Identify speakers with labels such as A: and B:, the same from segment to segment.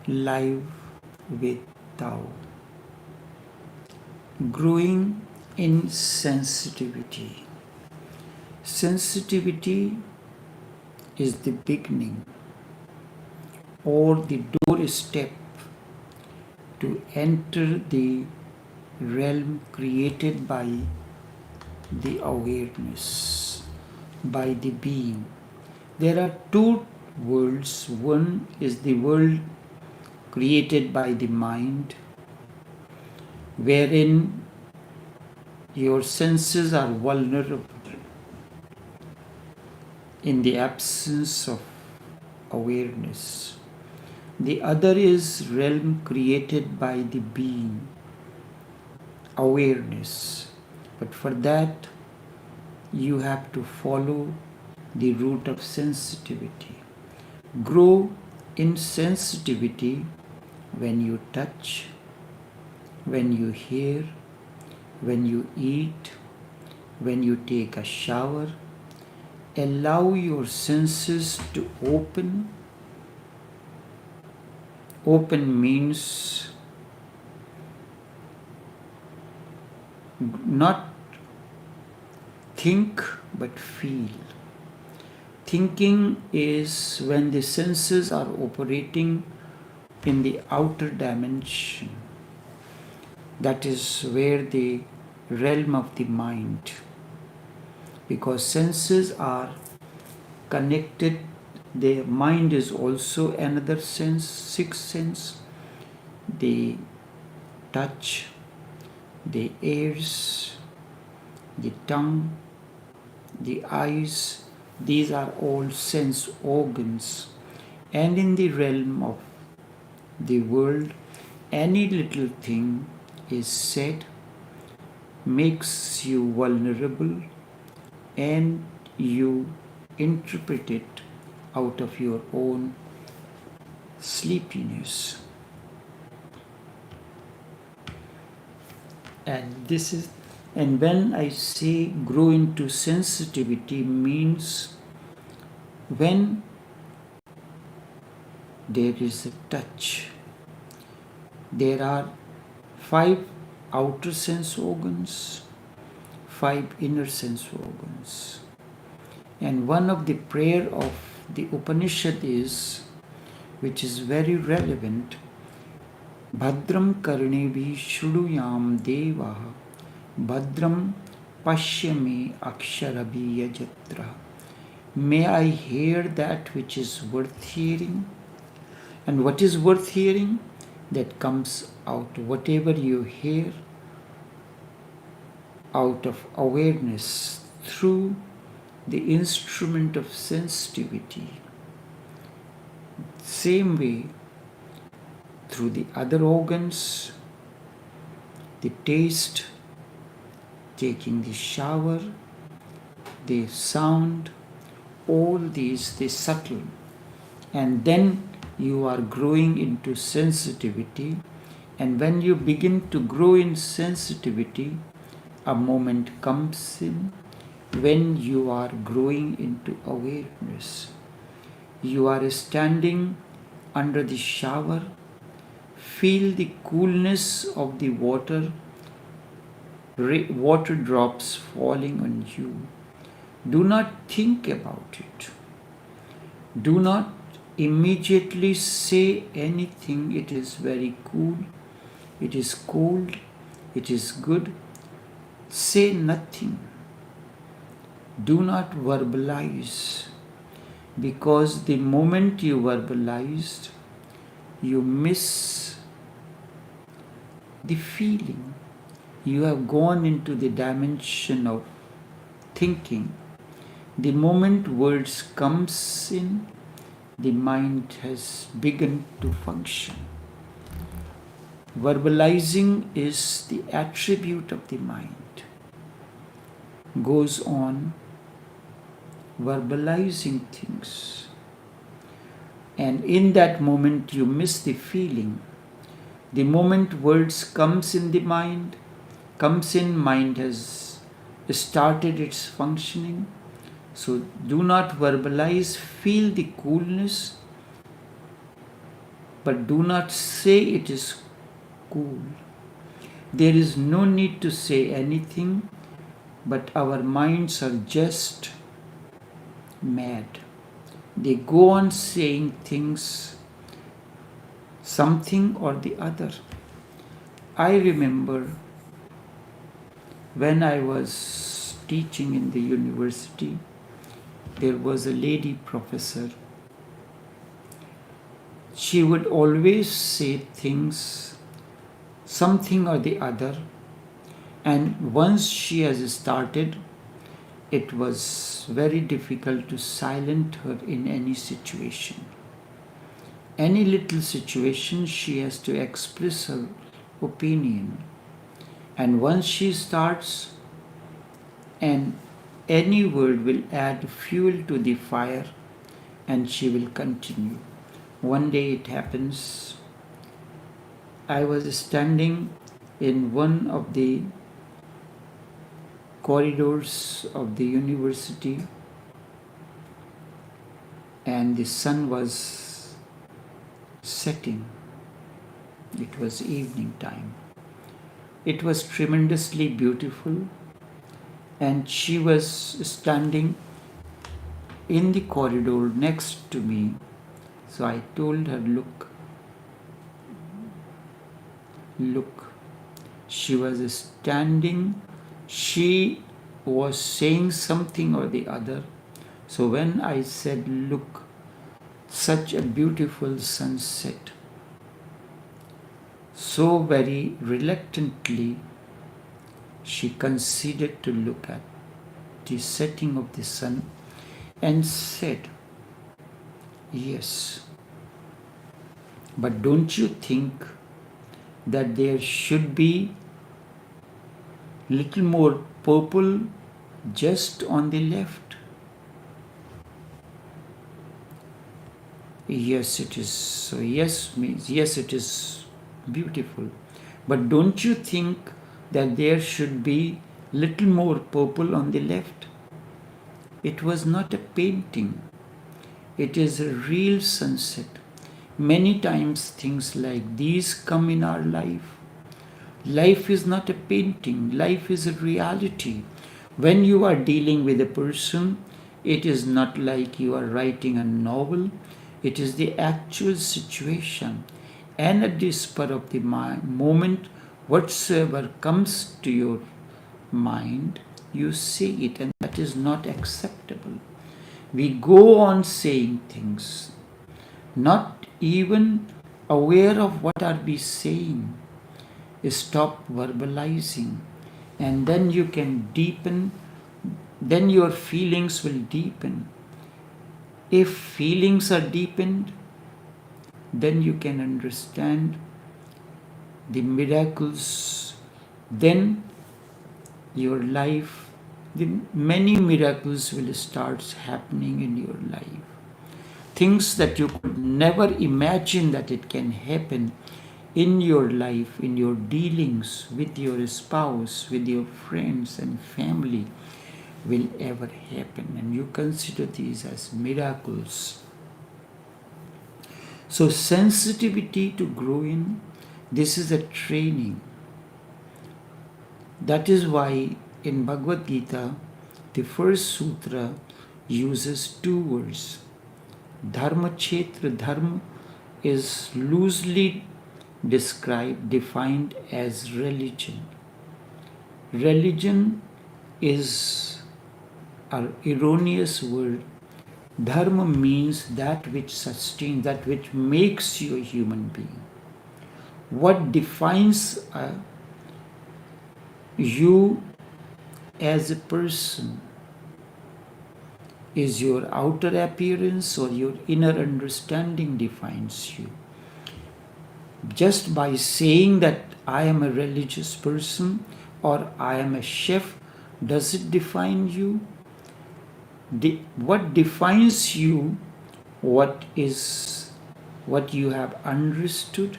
A: live with Tao. Growing in sensitivity. Sensitivity is the beginning or the doorstep to enter the realm created by the awareness, by the being. There are two worlds. One is the world created by the mind, wherein your senses are vulnerable in the absence of awareness. The other is realm created by the being, awareness. But for that, you have to follow the route of sensitivity. Grow in sensitivity when you touch, when you hear, when you eat, when you take a shower. Allow your senses to open. Open means not think but feel. Thinking is when the senses are operating in the outer dimension. That is where the realm of the mind. Because senses are connected, the mind is also another sense, sixth sense. The touch, the ears, the tongue, the eyes, these are all sense organs. And in the realm of the world, any little thing is said, makes you vulnerable, and you interpret it out of your own sleepiness. And when I say grow into sensitivity means when there is a touch. There are 5 outer sense organs, 5 inner sense organs. And one of the prayer of the Upanishad is, which is very relevant, Bhadram karnevi shuduyam devaha Bhadram pashyami aksharabi yajatra. May I hear that which is worth hearing. And what is worth hearing? That comes out, whatever you hear, out of awareness through the instrument of sensitivity. Same way, through the other organs, the taste, taking the shower, the sound, all these, the subtle. And then you are growing into sensitivity. And when you begin to grow in sensitivity, a moment comes in when you are growing into awareness. You are standing under the shower, feel the coolness of the water drops falling on you. Do not think about it. Do not immediately say anything. It is very cool, it is cold, it is good. Say nothing. Do not verbalize, because the moment you verbalized, you miss the feeling. You have gone into the dimension of thinking. The moment words comes in, the mind has begun to function. Verbalizing is the attribute of the mind. Goes on verbalizing things. And in that moment you miss the feeling. The moment words comes in the mind, mind has started its functioning. So do not verbalize, feel the coolness, but do not say it is cool. There is no need to say anything, but our minds are just mad. They go on saying things, something or the other. I remember when I was teaching in the university, there was a lady professor. She would always say things, something or the other, and once she has started, it was very difficult to silence her in any situation. Any little situation, she has to express her opinion. And once she starts, and any word will add fuel to the fire, and she will continue. One day it happens, I was standing in one of the corridors of the university, and the sun was setting. It was evening time. It was tremendously beautiful, and she was standing in the corridor next to me. So I told her, look. She was standing, she was saying something or the other. So when I said, look, such a beautiful sunset, so very reluctantly she conceded to look at the setting of the sun and said, yes, but don't you think that there should be little more purple just on the left? Yes, it is. So yes means yes, it is beautiful. But don't you think that there should be little more purple on the left? It was not a painting. It is a real sunset. Many times things like these come in our life. Life is not a painting. Life is a reality. When you are dealing with a person, it is not like you are writing a novel. It is the actual situation. And at the spur of the moment, whatsoever comes to your mind, you say it, and that is not acceptable. We go on saying things, not even aware of what are we saying. Stop verbalizing, and then you can deepen, then your feelings will deepen. If feelings are deepened, then you can understand the miracles. Then your life, the many miracles will start happening in your life. Things that you could never imagine that it can happen in your life, in your dealings with your spouse, with your friends and family, will ever happen, and you consider these as miracles. So sensitivity to grow in, this is a training. That is why in Bhagavad Gita, the first sutra uses two words. Dharma Kshetra. Dharma is loosely defined as religion. Religion is an erroneous word. Dharma means that which sustains, that which makes you a human being. What defines you as a person is your outer appearance, or your inner understanding defines you. Just by saying that I am a religious person or I am a chef, does it define you? What defines you, what you have understood,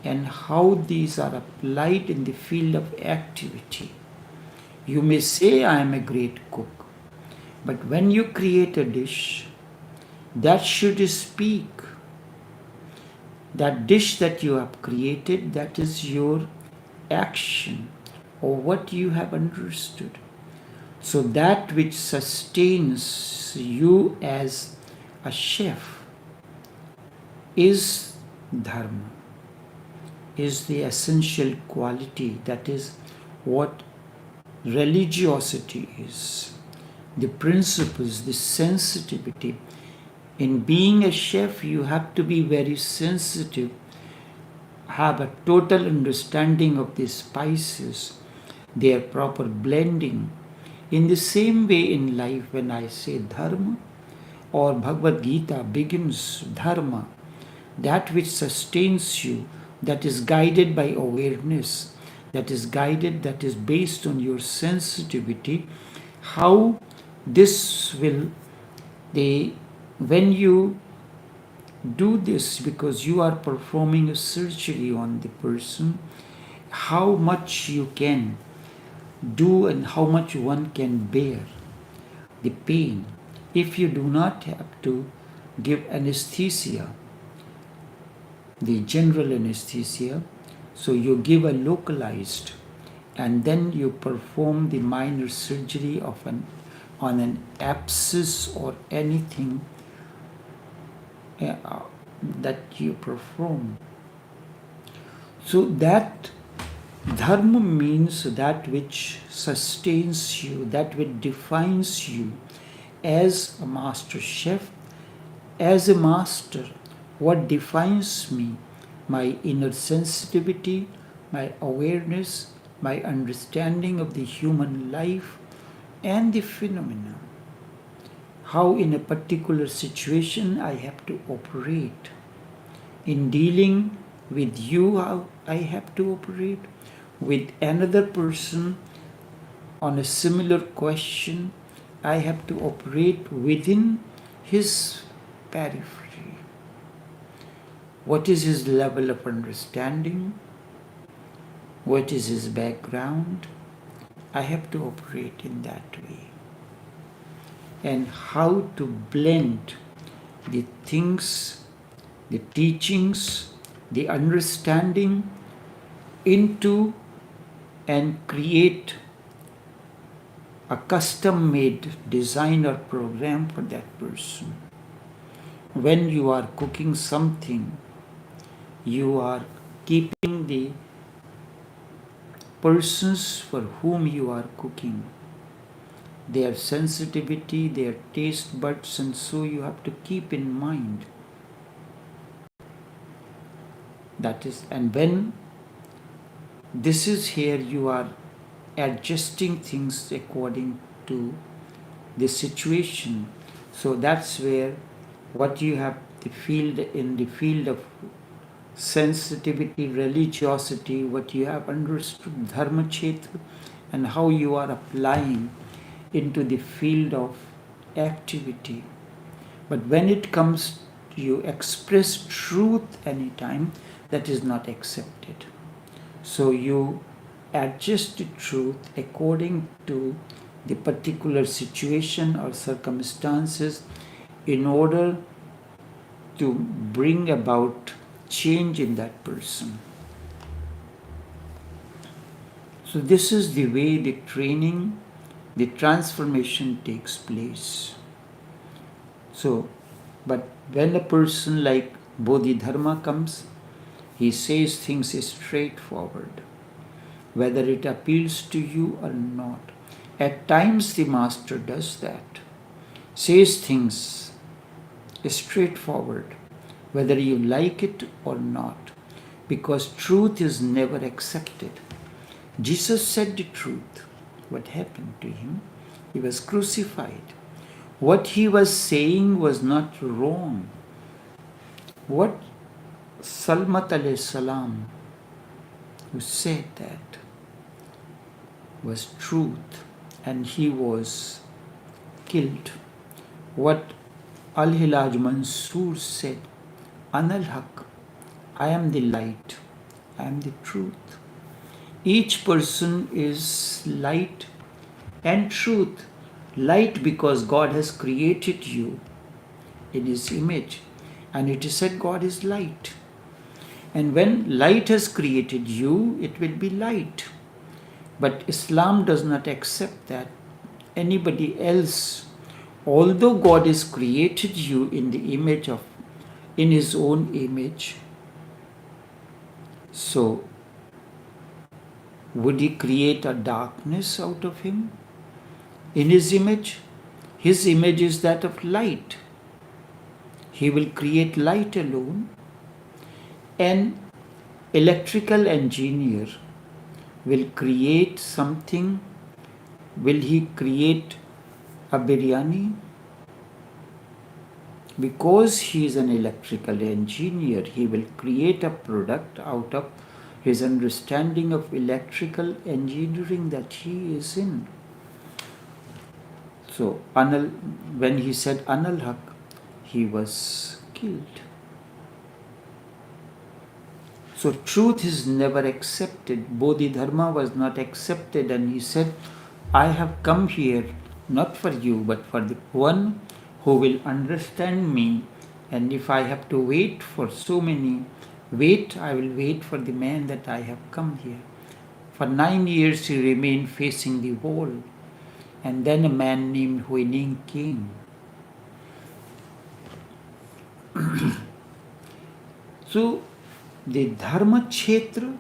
A: and how these are applied in the field of activity. You may say I am a great cook, but when you create a dish, that should speak. That dish that you have created, that is your action or what you have understood. So that which sustains you as a chef is dharma, is the essential quality. That is what religiosity is. The principles, the sensitivity. In being a chef, you have to be very sensitive, have a total understanding of the spices, their proper blending. In the same way in life, when I say dharma, or Bhagavad Gita begins dharma, that which sustains you, that is guided by awareness, that is guided, that is based on your sensitivity, how this will, when you do this, because you are performing a surgery on the person, how much you can do and how much one can bear the pain. If you do not have to give anesthesia, the general anesthesia, so you give a localized, and then you perform the minor surgery on an abscess or anything that you perform. So that dharma means that which sustains you, that which defines you as a master chef, as a master. What defines me? My inner sensitivity, my awareness, my understanding of the human life and the phenomena. How in a particular situation I have to operate. In dealing with you, how I have to operate. With another person on a similar question, I have to operate within his periphery. What is his level of understanding? What is his background? I have to operate in that way. And how to blend the things, the teachings, the understanding into and create a custom-made design or program for that person. When you are cooking something, you are keeping the persons for whom you are cooking, their sensitivity, their taste buds, and so you have to keep in mind. That is, and when this is here, you are adjusting things according to the situation. So that's where what you have the field in the field of sensitivity, religiosity, what you have understood, dharma kshetra, and how you are applying into the field of activity. But when it comes, you express truth anytime, that is not accepted. So you adjust the truth according to the particular situation or circumstances in order to bring about change in that person. So this is the way the training, the transformation takes place. So, but when a person like Bodhidharma comes, he says things straightforward, whether it appeals to you or not. At times the master does that, says things straightforward, whether you like it or not, because truth is never accepted. Jesus said the truth. What happened to him? He was crucified. What he was saying was not wrong. What Salmat alayhi salam, who said that, was truth, and he was killed. What Al-Hilaj Mansoor said, Anal Haq, I am the light, I am the truth. Each person is light and truth. Light because God has created you in His image, and it is said God is light. And when light has created you, it will be light. But Islam does not accept that anybody else, although God has created you in His own image, so would He create a darkness out of Him? In His image is that of light. He will create light alone. An electrical engineer will create something. Will he create a biryani? Because he is an electrical engineer, he will create a product out of his understanding of electrical engineering that he is in. So, when he said Anal Haq, he was killed. So, truth is never accepted. Bodhidharma was not accepted, and he said, I have come here not for you, but for the one who will understand me. And if I have to wait for I will wait for the man that I have come here. For 9 years he remained facing the wall. And then a man named Huining came. So the Dharma Kshetra,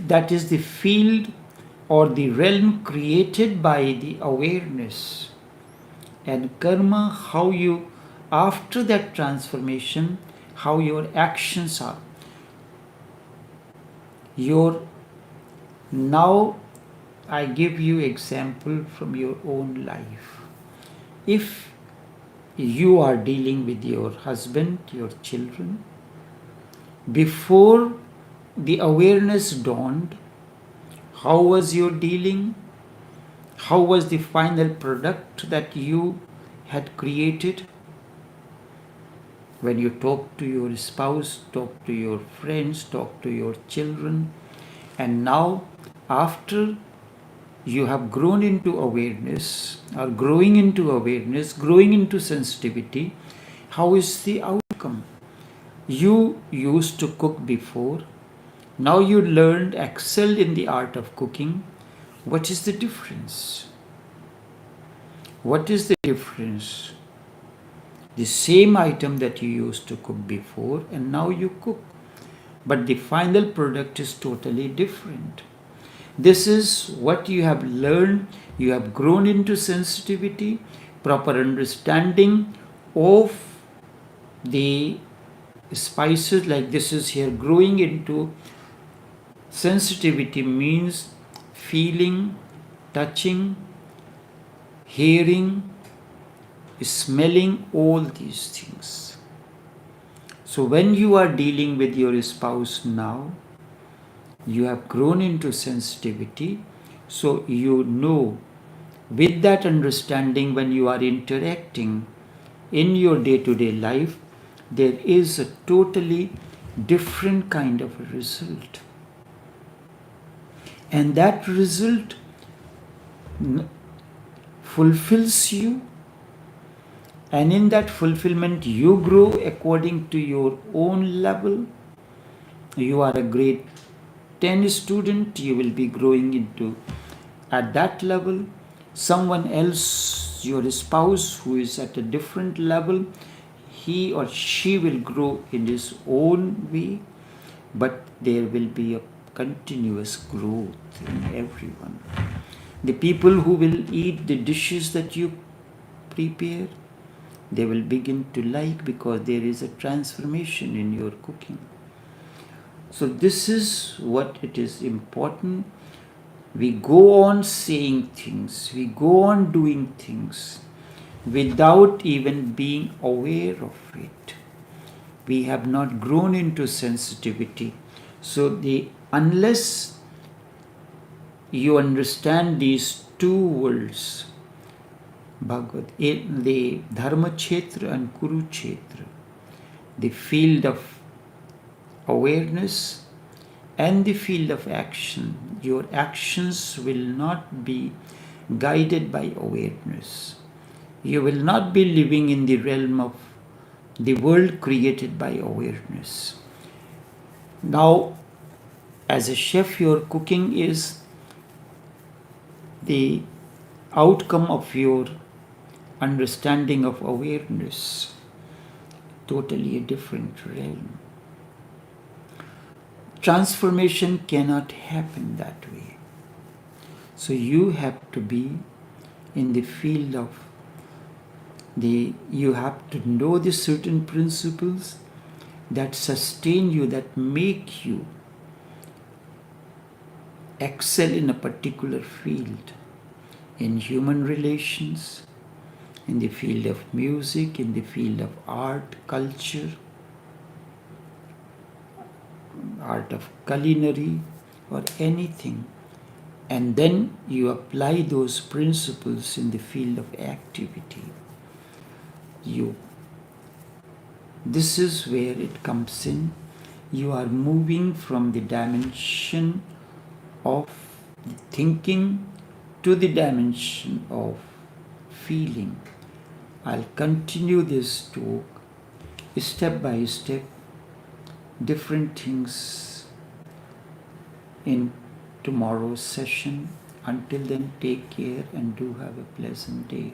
A: that is the field or the realm created by the awareness, and karma, how you, after that transformation, how your actions are. Now I give you example from your own life. If you are dealing with your husband, your children, before the awareness dawned, how was your dealing? How was the final product that you had created? When you talk to your spouse, talk to your friends, talk to your children, and now after you have grown into awareness, or growing into sensitivity, how is the outcome? You used to cook before, now you excelled in the art of cooking. What is the difference? What is the difference? The same item that you used to cook before and now you cook. But the final product is totally different. This is what you have learned. You have grown into sensitivity, proper understanding of the spices, like this is here. Growing into sensitivity means feeling, touching, hearing, smelling, all these things. So when you are dealing with your spouse now, you have grown into sensitivity, so you know, with that understanding, when you are interacting in your day-to-day life, there is a totally different kind of a result. And that result fulfills you, and in that fulfillment you grow according to your own level. You are a grade 10 student, you will be growing into at that level. Someone else, your spouse who is at a different level, he or she will grow in his own way, but there will be a continuous growth in everyone. The people who will eat the dishes that you prepare, they will begin to like, because there is a transformation in your cooking. So this is what it is important. We go on saying things, we go on doing things without even being aware of it. We have not grown into sensitivity. So unless you understand these two worlds, Bhagavad, the Dharma Kshetra and Kurukshetra, the field of awareness and the field of action, your actions will not be guided by awareness. You will not be living in the realm of the world created by awareness. Now, as a chef, your cooking is the outcome of your understanding of awareness, totally a different realm. Transformation cannot happen that way. So you have to be in the field of you have to know the certain principles that sustain you, that make you excel in a particular field, in human relations, in the field of music, in the field of art, culture, art of culinary, or anything. And then you apply those principles in the field of activity. This is where it comes in. You are moving from the dimension of thinking to the dimension of feeling. I'll continue this talk step by step, different things in tomorrow's session. Until then, take care and do have a pleasant day.